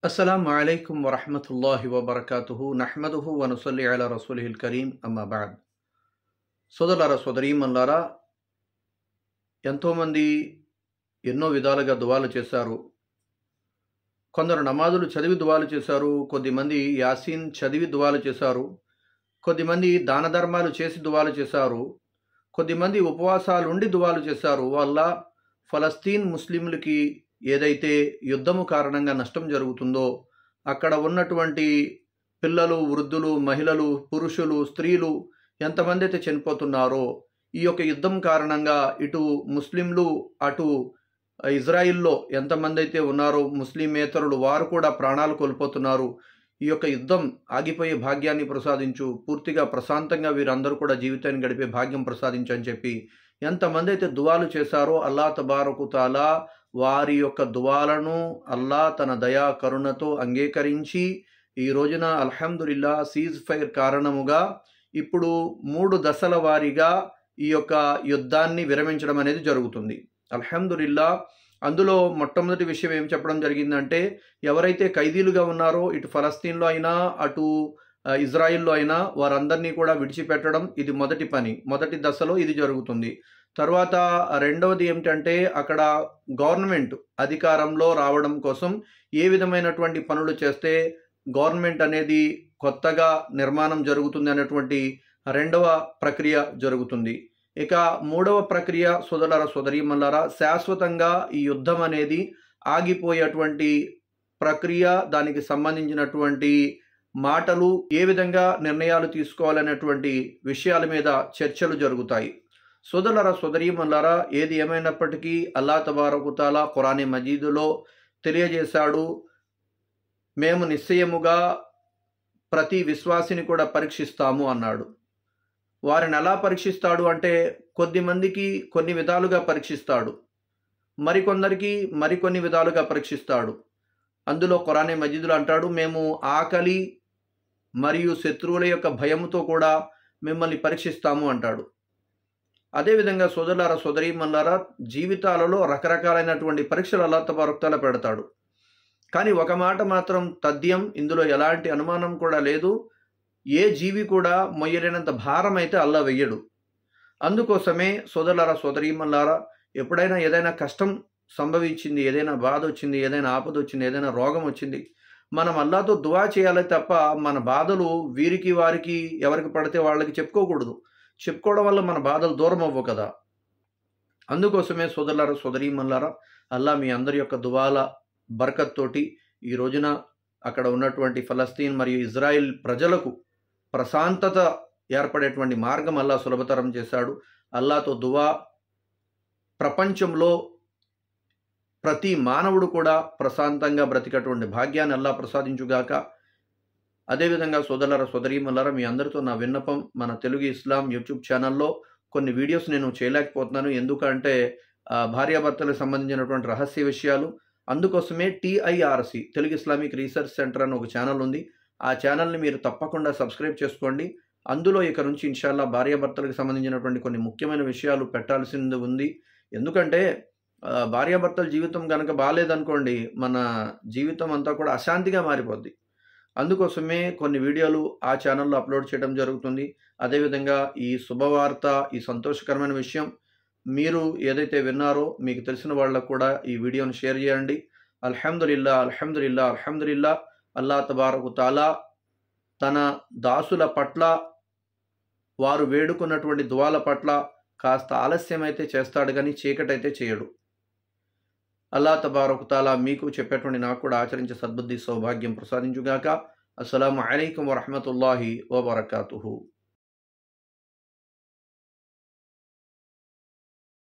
అస్సలాము అలైకుం వరహ్మతుల్లాహి వబరకాతుహు నహ్మదుహు వనుసల్లి అలా రసూలిహిల్ కరీం అమ్మా బాద్. సోదరులారా సోదరీమణులారా, ఎంతోమంది ఎన్నో విధాలుగా దువాలు చేశారు. కొందరు నమాజులు చదివి దువాలు చేశారు, కొద్దిమంది యాసీన్ చదివి దువాలు చేశారు, కొద్దిమంది దాన ధర్మాలు చేసి దువాలు చేశారు, కొద్దిమంది ఉపవాసాలుండి దువాలు చేశారు. వల్ల ఫలస్తీన్ ముస్లింలకి ఏదైతే యుద్ధము కారణంగా నష్టం జరుగుతుందో, అక్కడ ఉన్నటువంటి పిల్లలు, వృద్ధులు, మహిళలు, పురుషులు, స్త్రీలు ఎంతమంది అయితే చనిపోతున్నారో, ఈ యొక్క యుద్ధం కారణంగా ఇటు ముస్లింలు, అటు ఇజ్రాయిల్లో ఎంతమంది అయితే ఉన్నారో ముస్లిమేతరులు వారు కూడా ప్రాణాలు కోల్పోతున్నారు. ఈ యొక్క యుద్ధం ఆగిపోయే భాగ్యాన్ని ప్రసాదించు, పూర్తిగా ప్రశాంతంగా వీరందరూ కూడా జీవితాన్ని గడిపే భాగ్యం ప్రసాదించు అని చెప్పి ఎంతమంది అయితే దువాలు చేశారో అల్లాహ్ తబారకు తాలా వారి యొక్క దువాలను అల్లాహ్ తన దయా కరుణతో అంగీకరించి ఈ రోజున అల్హమ్దులిల్లా సీజ్ ఫైర్ కారణముగా ఇప్పుడు 3 దశల వారీగా ఈ యొక్క యుద్ధాన్ని విరమించడం అనేది జరుగుతుంది. అల్హమ్దులిల్లా. అందులో మొట్టమొదటి విషయం ఏం చెప్పడం జరిగిందంటే, ఎవరైతే ఖైదీలుగా ఉన్నారో ఇటు ఫలస్తీన్లో అయినా అటు ఇజ్రాయిల్లో అయినా వారందరినీ కూడా విడిచిపెట్టడం ఇది మొదటి పని. మొదటి దశలో ఇది జరుగుతుంది. తర్వాత రెండవది ఏమిటంటే, అక్కడ గవర్నమెంట్ అధికారంలో రావడం కోసం ఏ విధమైనటువంటి పనులు చేస్తే గవర్నమెంట్ అనేది కొత్తగా నిర్మాణం జరుగుతుంది అనేటువంటి రెండవ ప్రక్రియ జరుగుతుంది. ఇక మూడవ ప్రక్రియ సోదరులారా సోదరీమణులారా, శాశ్వతంగా ఈ యుద్ధం అనేది ఆగిపోయేటువంటి ప్రక్రియ, దానికి సంబంధించినటువంటి మాటలు, ఏ విధంగా నిర్ణయాలు తీసుకోవాలనేటువంటి విషయాల మీద చర్చలు జరుగుతాయి. సోదరులారా సోదరీమణులారా, ఏది ఏమైనప్పటికీ అల్లాహ్ తబారకు తాలా ఖురానే మజీదులో తెలియజేశాడు, మేము నిశ్చయముగా ప్రతి విశ్వాసిని కూడా పరీక్షిస్తాము అన్నాడు. వారిని ఎలా పరీక్షిస్తాడు అంటే, కొద్దిమందికి కొన్ని విధాలుగా పరీక్షిస్తాడు, మరికొందరికి మరికొన్ని విధాలుగా పరీక్షిస్తాడు. అందులో ఖురానే మజీదులో అంటాడు, మేము ఆకలి మరియు శత్రువుల యొక్క భయముతో కూడా మిమ్మల్ని పరీక్షిస్తాము అంటాడు. అదేవిధంగా సోదరులారా సోదరీమణులారా, జీవితాలలో రకరకాలైనటువంటి పరీక్షలు అల్లాహ్ తబారకు తాలా పెడతాడు. కానీ ఒక మాట మాత్రం తథ్యం, ఇందులో ఎలాంటి అనుమానం కూడా లేదు, ఏ జీవి కూడా మొయ్యలేనంత భారం అయితే అల్లాహ్ వెయ్యడు. అందుకోసమే సోదరులారా సోదరీమణులారా, ఎప్పుడైనా ఏదైనా కష్టం సంభవించింది, ఏదైనా బాధ వచ్చింది, ఏదైనా ఆపద వచ్చింది, ఏదైనా రోగం వచ్చింది, మనం అల్లాహ్తో దువా చేయాలి తప్ప మన బాధలు వీరికి వారికి ఎవరికి పడితే వాళ్ళకి చెప్పుకోకూడదు. చెప్పుకోవడం వల్ల మన బాధలు దూరం అవ్వవు కదా. అందుకోసమే సోదరులారా సోదరీమణులారా, అల్లాహ్ మీ అందరి యొక్క దువాల బర్కత్ తోటి ఈ రోజున అక్కడ ఉన్నటువంటి ఫలస్తీన్ మరియు ఇజ్రాయిల్ ప్రజలకు ప్రశాంతత ఏర్పడేటువంటి మార్గం అల్లాహ్ సులభతరం చేశాడు. అల్లాహ్తో దువా ప్రపంచంలో ప్రతి మానవుడు కూడా ప్రశాంతంగా బ్రతికేటువంటి భాగ్యాన్ని అల్లాహ్ ప్రసాదించుగాక. అదేవిధంగా సోదరులారా సోదరీమణులారా, మీ అందరితో నా విన్నపం, మన తెలుగు ఇస్లాం యూట్యూబ్ ఛానల్లో కొన్ని వీడియోస్ నేను చేయలేకపోతున్నాను. ఎందుకంటే భార్యాభర్తలకు సంబంధించినటువంటి రహస్య విషయాలు. అందుకోసమే TIRC Telugu Islamic research centre అని ఒక ఛానల్ ఉంది. ఆ ఛానల్ని మీరు తప్పకుండా సబ్స్క్రైబ్ చేసుకోండి. అందులో ఇక నుంచి ఇన్షాల్లా భార్యాభర్తలకు సంబంధించినటువంటి కొన్ని ముఖ్యమైన విషయాలు పెట్టాల్సింది ఉంది. ఎందుకంటే భార్యాభర్తల జీవితం కనుక బాగాలేదనుకోండి, మన జీవితం అంతా కూడా అశాంతిగా మారిపోద్ది. అందుకోసమే కొన్ని వీడియోలు ఆ ఛానల్లో అప్లోడ్ చేయడం జరుగుతుంది. అదేవిధంగా ఈ శుభవార్త, ఈ సంతోషకరమైన విషయం మీరు ఏదైతే విన్నారో మీకు తెలిసిన వాళ్ళకు కూడా ఈ వీడియోని షేర్ చేయండి. అల్హమ్దులిల్లా అల్హమ్దులిల్లా అల్హమ్దులిల్లా. అల్లాహ్ తబారకు తాలా తన దాసుల పట్ల వారు వేడుకున్నటువంటి దువాల పట్ల కాస్త ఆలస్యమైతే చేస్తాడు కానీ చీకటైతే చేయడు. అల్లాహ్ తబారకు తాలా మీకు చెప్పేటువంటి నాకు కూడా ఆచరించే సద్బుద్ధి సౌభాగ్యం ప్రసాదించుగాక. అస్సలాము అలైకుం వరహ్మతుల్లాహి వబరకాతుహు.